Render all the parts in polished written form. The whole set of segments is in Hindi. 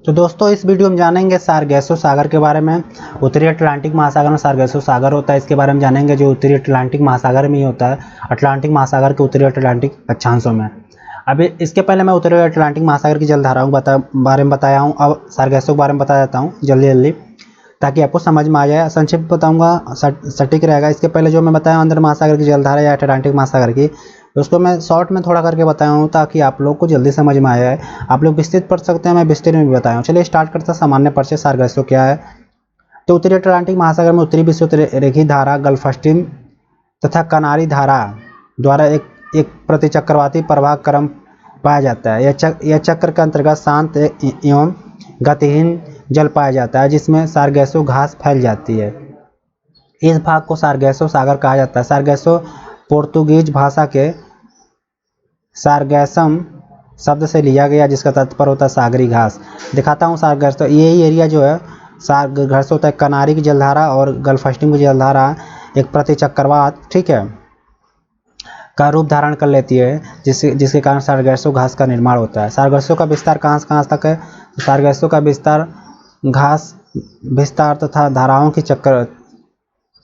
तो दोस्तों इस वीडियो में जानेंगे सारगैसो सागर के बारे में। उत्तरी अटलांटिक महासागर में सारगैसो सागर होता है, इसके बारे में जानेंगे, जो उत्तरी अटलांटिक महासागर में ही होता है, अटलांटिक महासागर के उत्तरी अटलांटिक अक्षांशों में। अभी इसके पहले मैं उत्तरी अटलांटिक महासागर की जलधाराओं बारे में बताया हूँ, अब सारगैसो के बारे में बता देता हूँ जल्दी ताकि आपको समझ में आ जाए। संक्षिप्त बताऊंगा, सटीक रहेगा। इसके पहले जो मैं बताया अंदर महासागर की जलधारा या अटलांटिक महासागर की, उसको मैं शॉर्ट में थोड़ा करके बताया हूँ ताकि आप लोग को जल्दी समझ में आ जाए। आप लोग विस्तृत पढ़ सकते हैं, मैं विस्तृत में भी बताया हूँ। चलिए स्टार्ट करते हैं सामान्य परिचय। सारगैसो क्या है? तो उत्तरी अटलांटिक महासागर में उत्तरी विषुवरेखीय धारा, गल्फ स्ट्रीम तथा कनारी धारा द्वारा एक प्रतिचक्रवाती प्रवाह क्रम पाया जाता है। यह चक्र के अंतर्गत शांत एवं गतिहीन जल पाया जाता है, जिसमें सारगैसो घास फैल जाती है। इस भाग को सारगैसो सागर कहा जाता है। सारगैसो पोर्तुगीज भाषा के सारगैसम शब्द से लिया गया, जिसका तात्पर्य होता है सागरी घास। दिखाता हूँ सारगैसो, यही एरिया जो है सारगैसो होता है। कनारी की जलधारा और गल्फ स्ट्रीम की जलधारा एक प्रतिचक्रवात, ठीक है, का रूप धारण कर लेती है, जिसके कारण सारगैसो घास का निर्माण होता है। सारगैसो का विस्तार कहाँ से कहाँ तक है? तो सारगैसो का विस्तार घास विस्तार तथा धाराओं की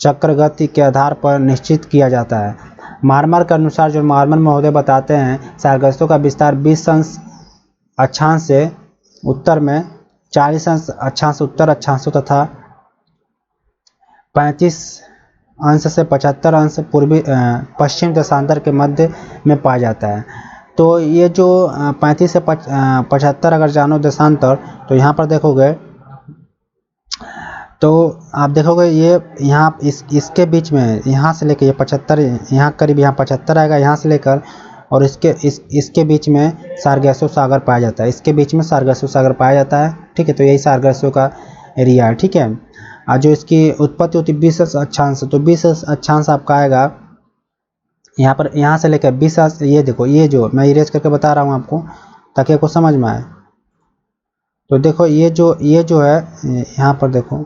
चक्र गति के आधार पर निश्चित किया जाता है। मार्मर के अनुसार, जो मार्मर महोदय बताते हैं, सारगैसो का विस्तार 20 अंश अक्षांश से उत्तर में, 40 अंश अक्षांश उत्तर अक्षांशों तथा 35 अंश से 75 अंश पूर्वी पश्चिम देशांतर के मध्य में पाया जाता है। तो ये जो 35 से 75 अगर जानो देशांतर, तो यहाँ पर देखोगे तो आप देखोगे ये यहाँ इसके बीच में, यहाँ से लेकर ये 75, यहाँ करीब यहाँ 75 आएगा, यहाँ से लेकर और इसके बीच में सारगैसो सागर पाया जाता है। इसके बीच में सारगैसो सागर पाया जाता है, ठीक है। तो यही सारगैसो का एरिया है, ठीक है। और जो इसकी उत्पत्ति होती है 20 अक्षांश, तो 20 अक्षांश आपका आएगा यहाँ पर, यहाँ से लेकर 20। ये देखो, ये जो मैं इरेज करके बता रहा हूँ आपको ताकि आपको समझ में आए। तो देखो ये जो है यहाँ पर देखो,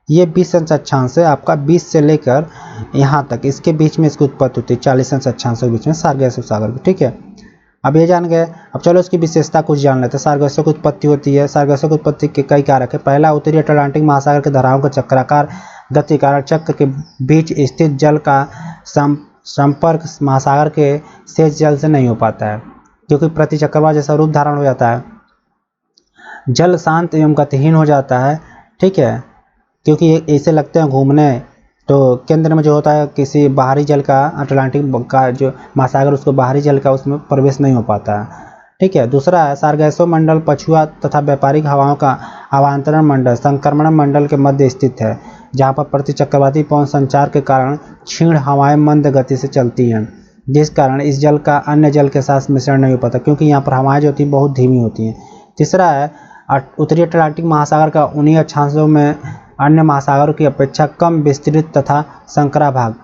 ये 20 अंश अक्षांश है आपका, 20 से लेकर यहाँ तक, इसके बीच में इसकी उत्पत्ति होती है 40 अंश अक्षांशों के बीच में सारगैसो सागर की, ठीक है। अब ये जान गए, अब चलो इसकी विशेषता कुछ जान लेते हैं। सारगैसो की उत्पत्ति होती है, सारगैसो की उत्पत्ति के कई कारक है। पहला, उत्तरी अटलांटिक महासागर के धाराओं के चक्राकार गति कारण चक्र के बीच स्थित जल का संपर्क महासागर के शेष जल से नहीं हो पाता है, क्योंकि प्रतिचक्रवात जैसा रूप धारण हो जाता है। जल शांत एवं गतिहीन हो जाता है, ठीक है, क्योंकि ये ऐसे लगते हैं घूमने। तो केंद्र में जो होता है किसी बाहरी जल का, अटलांटिक का जो महासागर, उसको बाहरी जल का उसमें प्रवेश नहीं हो पाता है, ठीक है। दूसरा है, सारगैसो मंडल पछुआ तथा व्यापारिक हवाओं का अवांतरण मंडल संक्रमण मंडल के मध्य स्थित है, जहाँ पर प्रतिचक्रवाती पवन संचार के कारण क्षीण हवाएं मंद गति से चलती हैं, जिस कारण इस जल का अन्य जल के साथ मिश्रण नहीं हो पाता, क्योंकि यहाँ पर हवाएं जो होती हैं बहुत धीमी होती हैं। तीसरा है, उत्तरी अटलांटिक महासागर का उन्हीं अक्षांशों में अन्य महासागरों की अपेक्षा कम विस्तृत तथा संकरा भाग।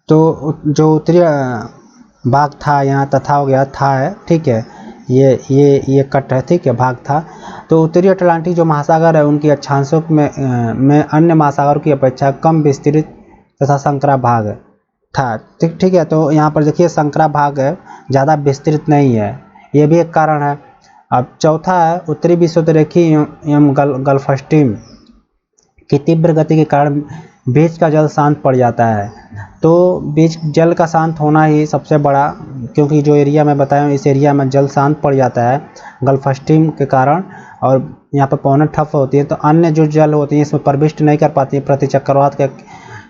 तो जो उत्तरी भाग था, यहाँ तथा हो गया था है, ठीक है, ये कट है, ठीक है, भाग था। तो उत्तरी अटलांटिक जो महासागर है उनकी अक्षांशों में अन्य महासागरों की अपेक्षा कम विस्तृत तथा संकरा भाग था, ठीक है। तो यहाँ पर देखिए संकरा भाग है, ज़्यादा विस्तृत नहीं है, ये भी एक कारण है। अब चौथा है, उत्तरी विषुवरेखीय एवं गल्फ स्ट्रीम की तीव्र गति के कारण बीच का जल शांत पड़ जाता है। तो बीच जल का शांत होना ही सबसे बड़ा, क्योंकि जो एरिया मैं बताया हूँ इस एरिया में जल शांत पड़ जाता है गल्फ स्ट्रीम के कारण, और यहाँ पर पवनें ठप होती है, तो अन्य जो जल होती है इसमें प्रविष्ट नहीं कर पाती है। प्रतिचक्रवात के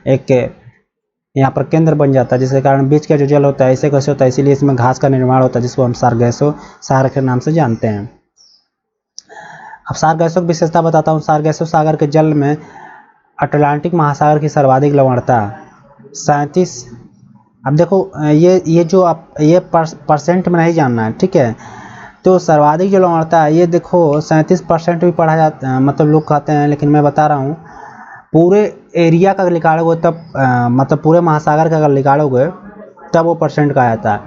एक यहाँ पर केंद्र बन जाता है, जिसके कारण बीच का जो जल होता है ऐसे कैसे होता है, इसीलिए इसमें घास का निर्माण होता है, जिसको हम सारगैसो सागर के नाम से जानते हैं। अब सारगैसो की विशेषता बताता हूँ। सारगैसो सागर के जल में अटलांटिक महासागर की सर्वाधिक लवणता 37। अब देखो ये जो आप ये परसेंट में नहीं जानना है, ठीक है। तो सर्वाधिक जो लवणता है ये देखो 37% भी पढ़ा जाता है, मतलब लोग कहते हैं, लेकिन मैं बता रहा हूँ पूरे एरिया का निकालोगे तब मतलब पूरे महासागर का अगर निकालोगे तब वो परसेंट का आता है।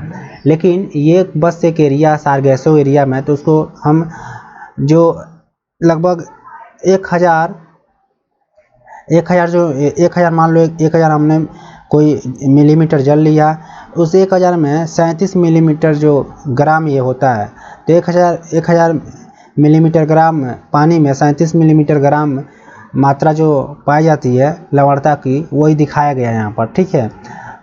लेकिन ये बस एक एरिया सारगैसो एरिया में, तो उसको हम जो लगभग 1000 मान लो 1000 हमने कोई मिलीमीटर जल लिया, उस 1000 में 37 मिलीमीटर जो ग्राम ये होता है, तो 1000 मिलीमीटर ग्राम पानी में 37 मिलीमीटर ग्राम मात्रा जो पाई जाती है लवणता की, वही दिखाया गया है यहाँ पर, ठीक है।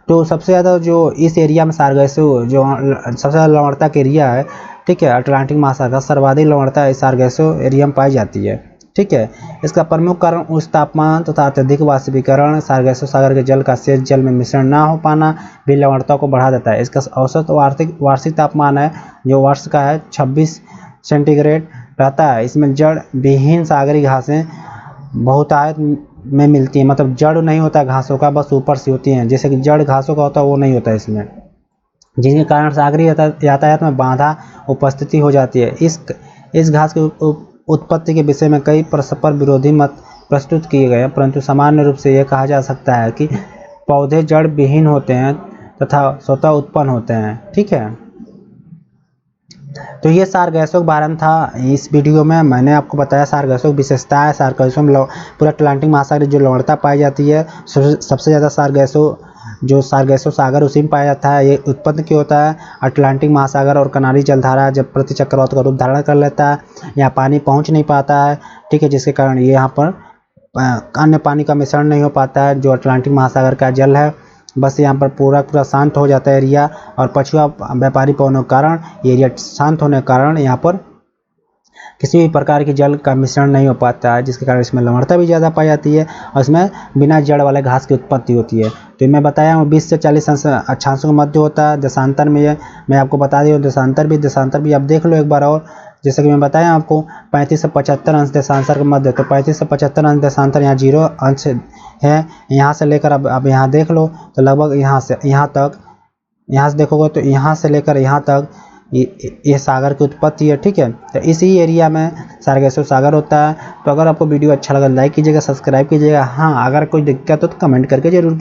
तो सबसे ज़्यादा जो इस एरिया में सारगैसो जो सबसे ज़्यादा लवणता का एरिया है, ठीक है, अटलांटिक महासागर, सर्वाधिक लवणता इस सारगैसो एरिया में पाई जाती है, ठीक है। इसका प्रमुख कारण उच्च तापमान तथा अत्यधिक वाष्पीकरण, सारगैसो सागर के जल का शेष जल में मिश्रण ना हो पाना भी लवणता को बढ़ा देता है। इसका औसत वार्षिक तापमान है जो वर्ष का है 26 सेंटीग्रेड रहता है। इसमें जड़ विहीन सागरी घासें बहुतायत में मिलती है, मतलब जड़ नहीं होता घासों का, बस ऊपर से होती हैं, जैसे कि जड़ घासों का होता है वो नहीं होता इसमें, जिसके कारण सागरीय यातायात में बाधा उपस्थिति हो जाती है। इस घास की उत्पत्ति के विषय में कई परस्पर विरोधी मत प्रस्तुत किए गए हैं, परंतु सामान्य रूप से यह कहा जा सकता है कि पौधे जड़ विहीन होते हैं तथा स्वतः उत्पन्न होते हैं, ठीक है। तो ये सारगैसों के बारे में था। इस वीडियो में मैंने आपको बताया सारगैसों की विशेषताएं, सारगैसों में पूरा अटलांटिक महासागर जो लवणता पाई जाती है, सबसे ज़्यादा सारगैसो सागर उसी में पाया जाता है। ये उत्पन्न क्यों होता है? अटलांटिक महासागर और कनारी जलधारा जब प्रतिचक्रवात का रूप धारण कर लेता है, यहाँ पानी पहुँच नहीं पाता है, ठीक है, जिसके कारण ये यहाँ पर अन्य पानी का मिश्रण नहीं हो पाता है। जो अटलांटिक महासागर का जल है बस यहाँ पर पूरा शांत हो जाता है एरिया, और पछुआ व्यापारी पवनों के कारण एरिया शांत होने के कारण यहाँ पर किसी भी प्रकार की जल का मिश्रण नहीं हो पाता है, जिसके कारण इसमें लवणता भी ज़्यादा पाई जाती है और इसमें बिना जड़ वाले घास की उत्पत्ति होती है। तो मैं बताया हूँ 20 से 40 अक्षांशों के मध्य होता है। देशांतर में मैं आपको बता दी हूँ, देशांतर भी आप देख लो एक बार और। जैसे कि मैं बताया आपको 35 से 75 अंश देशांतर के मध्य, तो 35 से 75 अंश देशांतर यहाँ 0 अंश है। यहाँ से लेकर अब यहाँ देख लो तो लगभग यहाँ से देखोगे तो यहाँ से लेकर यहाँ तक ये सागर की उत्पत्ति है, ठीक है। तो इसी एरिया में सारगैसो सागर होता है। तो अगर आपको वीडियो अच्छा लगा लाइक कीजिएगा, सब्सक्राइब कीजिएगा। हाँ, अगर कोई दिक्कत हो तो कमेंट करके जरूर